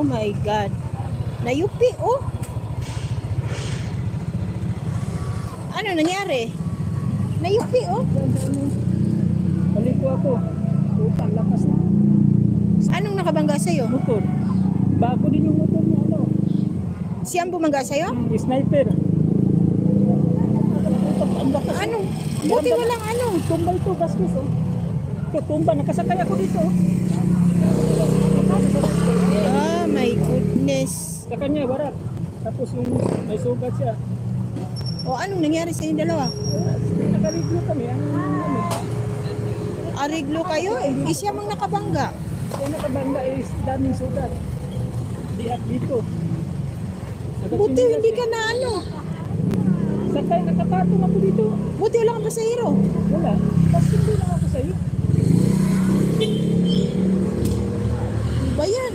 Oh my God. Nayupi, oh. Ano nangyari? Nayupi, oh. Balik ko ako. Utang, lakas na. Anong nakabangga sa'yo? Motor. Bago din yung motor niya, ano. Siyang bumangga sa'yo? Sniper. Ang lakas. Ano? Buti walang ano. Tumbal to, bastos, oh. Tumba, nakasakay ako dito. Ah, my goodness. Sa kanya, barat. Tapos yung may sugat siya. O, anong nangyari sa inyong dalawa? Nakariglo kami. Ariglo kayo? Eh, siya mang nakabangga. Kaya nakabanda is daming sugat. Diak dito. Buti hindi ka na ano. Sakay, nakapatong ako dito. Buti wala kang pasahero. Wala. Tapos hindi lang ako sa'yo. Ano ba yan?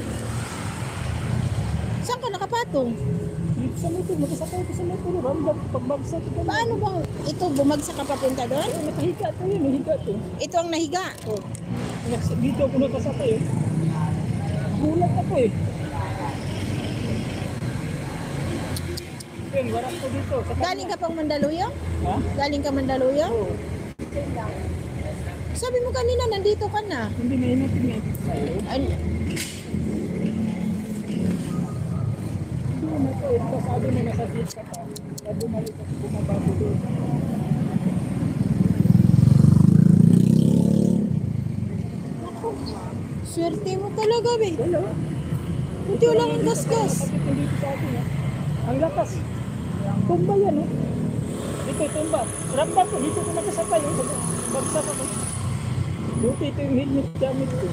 Saan ka nakapatong? Dito sa motor, nakasakay ko sa motor. Ramdam, pagbagsak ko. Paano ba? Ito, bumagsak ka papunta doon? Nakahiga to yun, nahiga to. Ito ang nahiga. Oh. Dito ako nakasakay eh. Gulat ako eh. Yun, warak ko dito. Galing ka pang Mandaluyong? Ha? Galing ka Mandaluyong? Oo. Sabi mo kanina, nandito ka na. Hindi na inatin sa'yo. Hindi mo ito eh. Ito sabi mo nasa seat ka pa. Kaya bumalik ako bumabago doon. Swerte mo talaga, be. Wala. Buti wala kang gasgas. Bakit nandito sa atin eh? Ang lakas. Tumba yan eh. Dito tumba. Ramdam ko. Dito ko nakasakay eh. Bagsak ako. Buti ito yung helmet gamit ko.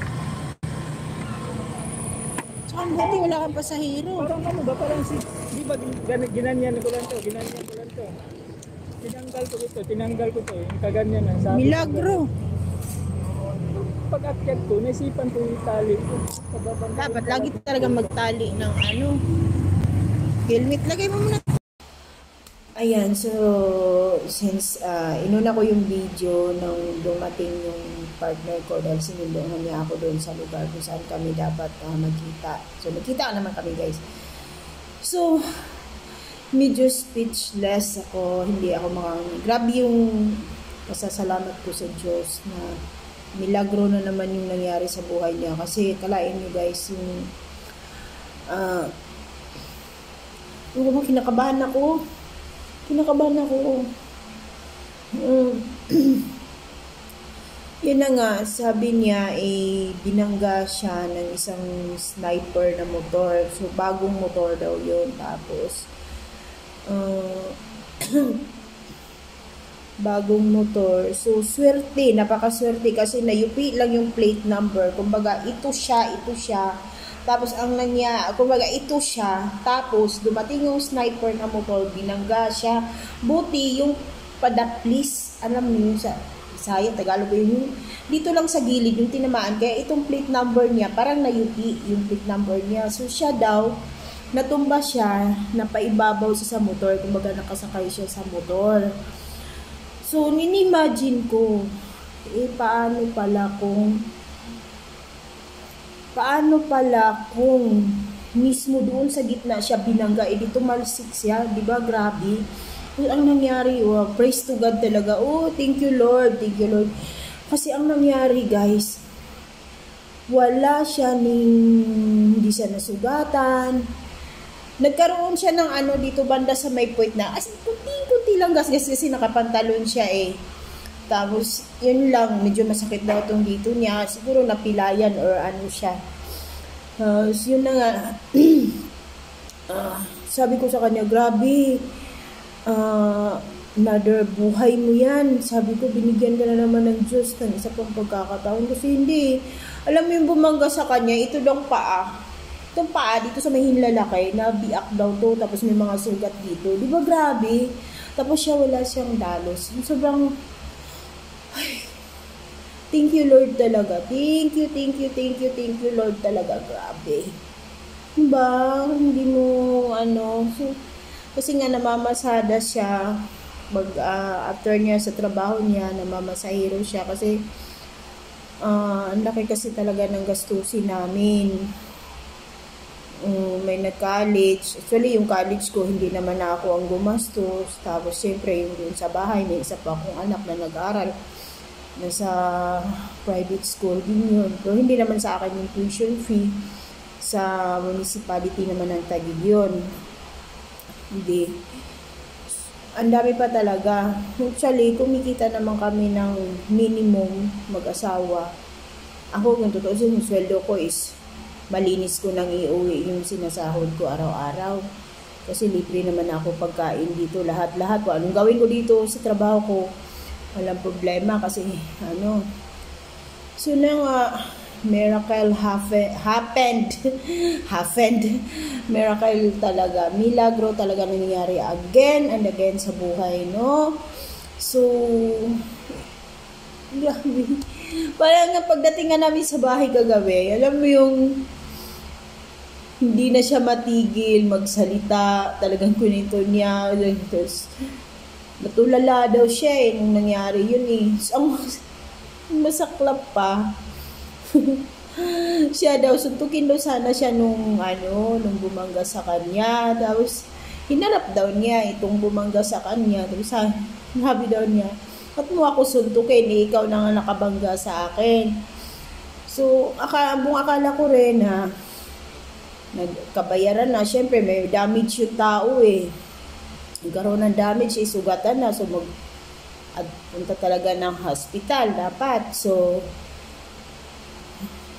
Tsaka buti wala kang pasahero. Parang ano ba? Parang si... Di ba ginanyan ko lang to? Ginanyan ko lang to. Tinanggal ko ito. Tinanggal ko to. Yung kaganyan na. Sabi Milagro. Pag-akyat ko, naisipan ko yung tali ko. Dapat lagi talaga magtali ng ano. Helmet. Lagay mo muna. Ayan, so since inuna ko yung video nung dumating yung partner ko dahil sinulungan niya ako doon sa lugar kung saan kami dapat magkita. So nagkita naman kami, guys. So medyo speechless ako, hindi ako grabe yung pasasalamat ko sa Diyos na milagro na naman yung nangyari sa buhay niya. Kasi kalain niyo, guys, yung kinakabahan ako. Yun na nga, sabi niya, binangga siya ng isang sniper na motor. So, bagong motor daw yun. Tapos, bagong motor. So, swerte, napakaswerte kasi nayupi lang yung plate number. Kumbaga, ito siya. Tapos, kumbaga, ito siya. Tapos, dumating yung sniper na motor, binangga siya. Buti, yung padaplis, alam niyo sa Bisaya, Tagalog yun. Dito lang sa gilid, yung tinamaan. Kaya itong plate number niya, parang nayupi yung plate number niya. So, siya daw, natumba siya, napaibabaw siya sa motor. Kumbaga, nakasakay siya sa motor. So, nini-imagine ko, paano pala kung mismo doon sa gitna siya binangga, di tumalsik siya, di ba? Grabe. Ang nangyari, praise to God talaga. Oh, thank you Lord. Kasi ang nangyari, guys, wala siya hindi siya nasugatan. Nagkaroon siya ng dito banda sa may point na, as kunti lang gasgas kasi nakapantalon siya eh. Tapos, yun lang, medyo masakit daw itong dito niya. Siguro napilayan or ano siya. So, yun na nga. Sabi ko sa kanya, grabe. Another buhay mo yan. Sabi ko, binigyan ka na naman ng Diyos ng isa pang pagkakataon. Kasi hindi. Alam mo yung bumangga sa kanya, ito lang paa. Itong paa dito sa may hinlalaki, nabiak daw to. Tapos may mga sugat dito. Di ba grabe? Tapos siya wala siyang dalos. Sobrang... Ay, thank you Lord talaga. Thank you Lord talaga. Grabe. Diba? Hindi mo kasi nga namamasada siya. After niya sa trabaho niya, namamasahero siya. Kasi ang laki kasi talaga ng gastusin namin. may nag-college. Actually, yung college ko, hindi naman na ako ang gumastos. Tapos, syempre, yung dun sa bahay, may isa pa akong anak na nag-aaral. Nasa private school din yun. Pero hindi naman sa akin yung tuition fee. Sa municipality naman ng Taguig yun. Hindi. Ang dami pa talaga. Actually, kumikita naman kami ng minimum mag-asawa. Ako, kung totoo yung sweldo ko is malinis ko nang iuwi yung sinasahod ko araw-araw. Kasi libre naman ako pagkain dito. Lahat-lahat ko. Anong gawin ko dito sa trabaho ko? Walang problema kasi ano. So na nga, miracle happened. Miracle talaga. Milagro talaga nangyayari again and again sa buhay, no? So, grabe. Parang nga pagdating nga namin sa bahay kagabi, alam mo yung hindi na siya matigil magsalita, talagang kunito niya, tapos natulala daw siya nung nangyari yun So, ang masaklap pa, siya daw, suntukin daw sana siya nung bumangga sa kanya, tapos hinarap daw niya itong bumangga sa kanya, tapos sabi daw niya, "Ba't mo ako suntukin? Ikaw na nga nakabangga sa akin." So, akala ko rin na nagkabayaran na. Siyempre, may damage yung tao Nagkaroon ng damage, sugatan na. So, punta talaga ng hospital dapat. So,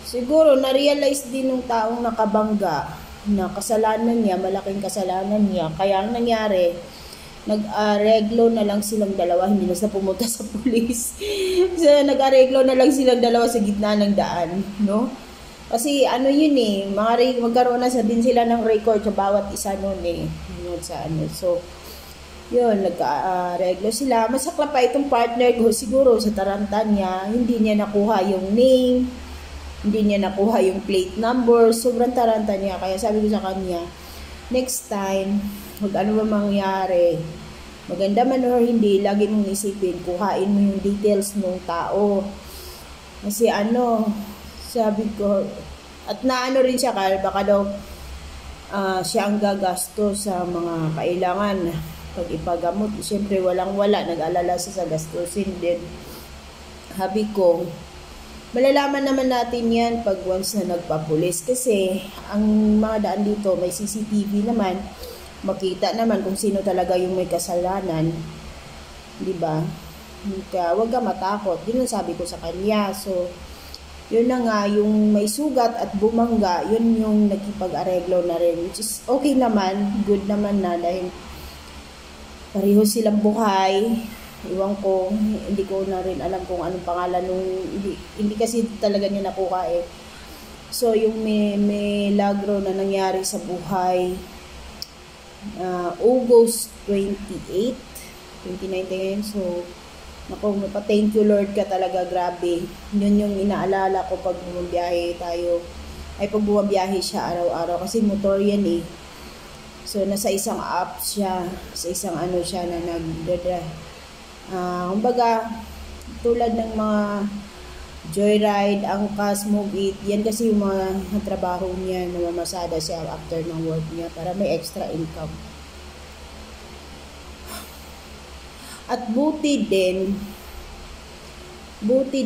siguro, na-realize din ng taong nakabangga na kasalanan niya, malaking kasalanan niya. Kaya ang nangyari, nag-areglo na lang silang dalawa, hindi na sa pumunta sa pulis. So, nag-areglo na lang silang dalawa sa gitna ng daan, no? Kasi yun magkaroon na din sila ng record sa bawat isa nun So, yun, nag-areglo sila. Masakla pa itong partner ko, siguro sa taranta niya, hindi niya nakuha yung name, hindi niya nakuha yung plate number, sobrang taranta niya. Kaya sabi ko sa kanya, next time, ano ba mangyari, maganda man o hindi, lagi mong isipin, kuhain mo yung details ng tao. Kasi sabi ko, at rin siya, baka daw siya ang gagasto sa mga kailangan pag ipagamot. Siyempre, walang-wala, nag-alala siya sa gastusin din. Sabi ko, malalaman naman natin yan pag once na nagpapulis. Kasi, ang mga daan dito, may CCTV naman, makita naman kung sino talaga yung may kasalanan, di ba? Kaya wag ka matakot. Yun ang sabi ko sa kanya. So, yun na nga, yung may sugat at bumangga, yun yung nagkipag-areglo na rin, which is okay naman, good naman na, dahil pareho silang buhay. Iwan ko, hindi ko na rin alam kung anong pangalan nung, hindi kasi talaga niya nakuha So, yung may milagro na nangyari sa buhay, August 28, 2019. So, thank you Lord ka talaga, grabe. Yun yung inaalala ko pag bumabiyahe tayo. Pag bumabiyahe siya araw-araw. Kasi motor yan So, nasa isang app siya. Sa isang siya na nagdadrive. Kumbaga, tulad ng mga joyride, angkas, move it. Yan kasi yung mga trabaho niya, namamasada siya after ng work niya para may extra income. At buti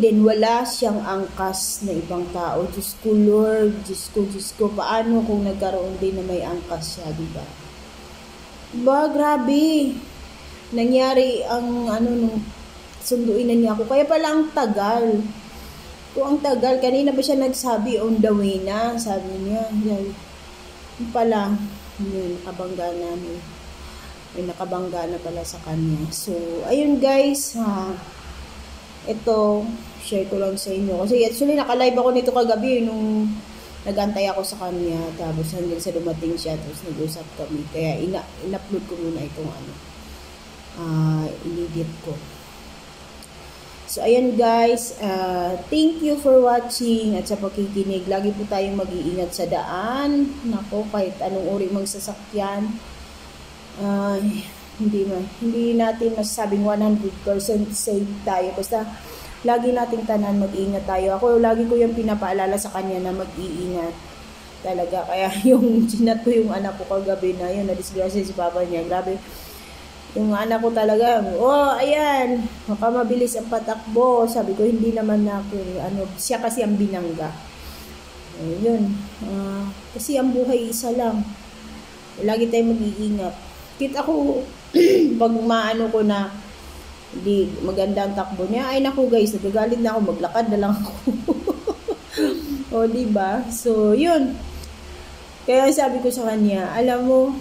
din wala siyang angkas na ibang tao. Diyos ko Lord, Diyos ko, paano kung nagkaroon din na may angkas siya, diba? Grabe. Nangyari ang nung sunduin na niya ako. Kaya pala ang tagal. Kung ang tagal, kanina ba siya nagsabi on the way na, sabi niya. Yan pala, nakabangga namin. May nakabangga na pala sa kanya. So, ayun guys, ito, share ko lang sa inyo. Kasi actually, nakalive ako nito kagabi nung nag-antay ako sa kanya. Tapos hanggang sa dumating siya, tapos nag-usap kami. Kaya in-upload ko muna itong in-edit ko. So, ayan guys, thank you for watching at sa pakikinig. Lagi po tayong mag-iingat sa daan. Nako, kahit anong uri mang sasakyan. Hindi natin masasabing 100% safe tayo. Basta, lagi nating tanan mag-iingat tayo. Ako, lagi ko yung pinapaalala sa kanya na mag-iingat. Talaga, kaya yung chinat ko yung anak ko kagabi na yun, na-disgrasya si papa niya. Grabe. Yung anak ko talaga, oh, ayan, baka mabilis ang patakbo. Sabi ko, hindi naman ako, siya kasi ang binangga. Yun. Kasi ang buhay isa lang. Lagi tayong mag-iingat. Kita ko, pag maano ko na, di maganda ang takbo niya, ay naku guys, nagagalit na ako, maglakad na lang ako. O, diba? So, yun. Kaya sabi ko sa kanya, alam mo,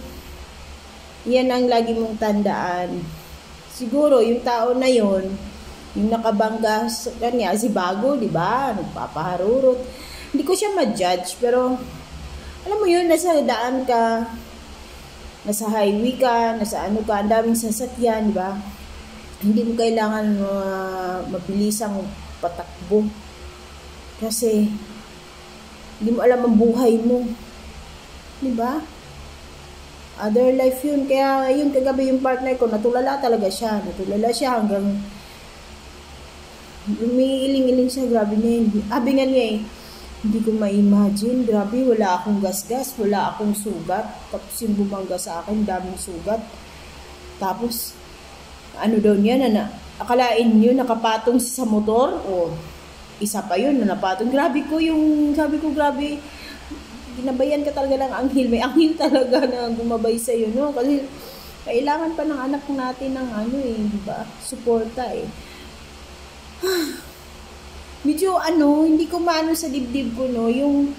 yan ang lagi mong tandaan. Siguro, yung tao na yon, yung nakabangga sa kanya, si Bago, di ba? Nagpapaharurot. Hindi ko siya ma-judge, pero, alam mo yun, nasa daan ka, nasa highway ka, nasa ano ka, ang daming sasakyan, di ba? Hindi mo kailangan mabilisang patakbo. Kasi, hindi mo alam ang buhay mo. Di ba? Other life yun. Kaya yun kagabi yung partner ko, natulala talaga siya. Natulala siya hanggang umiiling-iling siya. Grabe niya. Abi nga niya eh. Hindi ko ma-imagine. Grabe, wala akong gasgas. Wala akong sugat. Tapos yung bumangga sa akin, daming sugat. Tapos, ano daw niya, akalain nyo, nakapatong sa motor. O, isa pa yun, na napatong. Grabe ko yung, sabi ko, grabe, ginabayan ka talaga ng anghel. May anghel talaga na gumabay sa'yo, no? Kasi kailangan pa ng anak natin ng ano eh, di ba? Suporta eh. Medyo hindi ko maano sa dibdib ko, no? Yung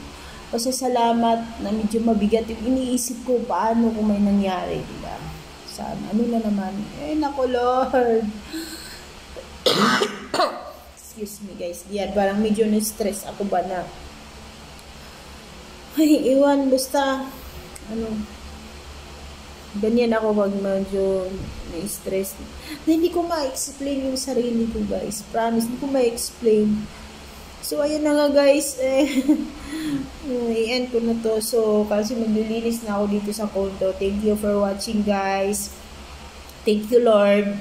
pasasalamat na medyo mabigat. Yung iniisip ko, paano kung may nangyari, di ba? Saan? Ano na naman? Naku, Lord. Excuse me, guys. Yan, parang medyo na-stress ako ba na ay, iwan, basta, ganyan ako pag medyo na-stress. Na hindi ko ma-explain yung sarili ko, guys. Promise, hindi ko ma-explain. So, ayun na nga, guys. I-end ko na to. So, kasi maglilinis na ako dito sa condo. Thank you for watching, guys. Thank you, Lord,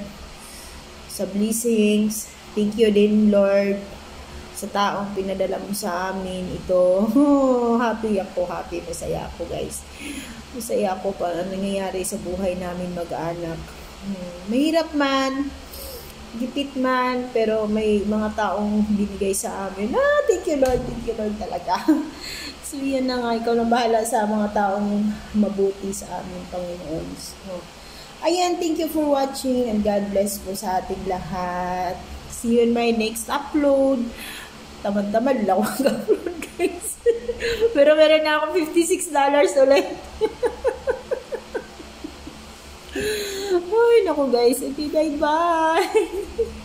sa blessings. Thank you din, Lord, sa taong pinadala mo sa amin ito. Happy ako, masaya ako, guys. Masaya ako pa nangyayari sa buhay namin mag-anak. Mahirap man, gipit man, pero may mga taong binigay sa amin. Thank you Lord talaga. So, yan na nga, ikaw lang bahala sa mga taong mabuti sa amin, Panginoon. So, ayan, thank you for watching and God bless po sa ating lahat. See you in my next upload. Tamad-tamad lang ako mag-upload, guys. Pero meron na ako $56 ulit. Ay, naku guys. Okay, bye-bye.